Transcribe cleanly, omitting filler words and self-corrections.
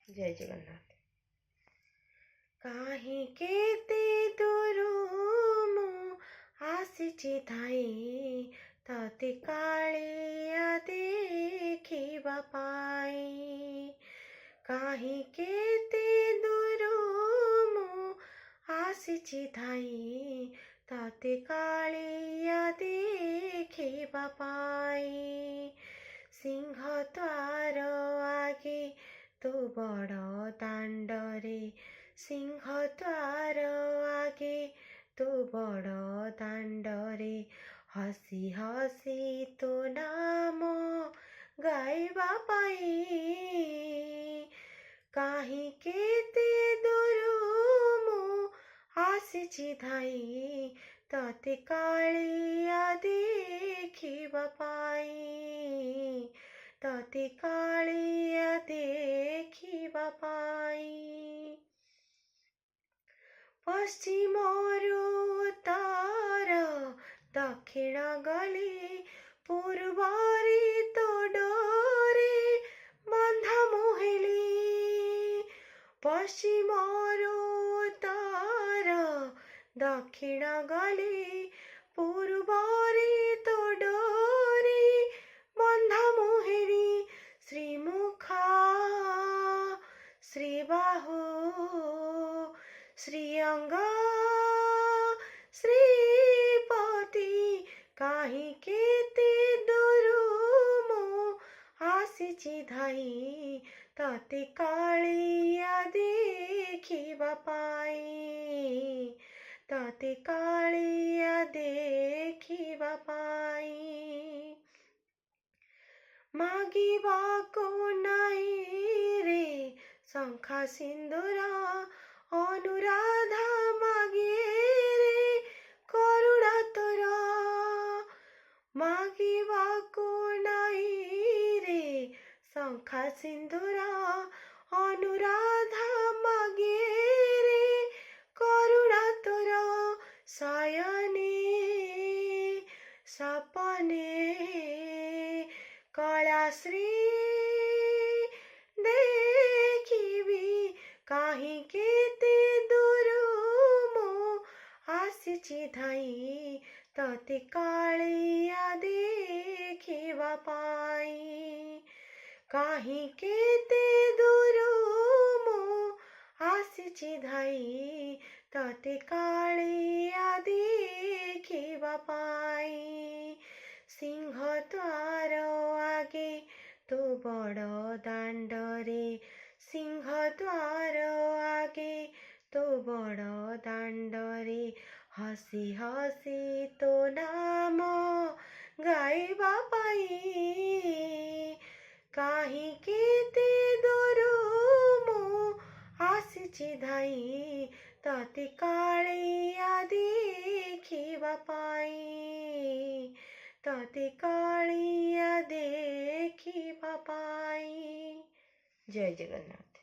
जय जगन्नाथ। काहीं केते दूरू मु आसिछि धाई तते कालिया देखिबा पाई। काहीं केते दूरू मु आसिछि धाई तते कालिया देखिबा पाई। सिंह द्वार आगे तू बड़ दांडरे, सिंह द्वार आगे तू बड़ दांडरे, हसी हसी तो नाम गाइबा पाई। काहीं केते दूरू मु आसिछि धाई तते कालिया देखिबा पाई, तते कालिया देखिबा पाई। पश्चिमरू उत्तर दक्षिण गली पूर्वरी तो डोरे बंधा मुहेली। पश्चिमरू उत्तर दक्षिण गली पूर्वरी तो डोरे बंधा मुहेली। श्रीमुखा श्रीबाहु श्रीअंग श्रीपति, काहीं केते दूरू मु आसिछि धाई तते कालिया देखिबा पाई, तते कालिया देखिबा पाई। मागिबाको नाई रे शंखा सिंदूरा, अनुराधा मागे रे करुणा तोरा। मागिबाको नाई रे शंखा सिंदूरा, अनुराधा मागे रे करुणा तोरा। शयने सपने कलाश्री देखिबी, काहीं केते दूरू मु आसिछि धाई तते कालिया देखिबा पाई। काहीं केते दूरू मु आसिछि धाई तते कालिया देखिबा पाई। सिंह द्वार आगे तू बड़ दांडरे, सिंह द्वार आगे तू बड़ दांडरे, हसी हसी तो नाम गाइबा पाई। काहीं केते दूरू मु आसिछि धाई तते कालिया देखिबा पाई, तते कालिया देखिबा पाई। जय जगन्नाथ।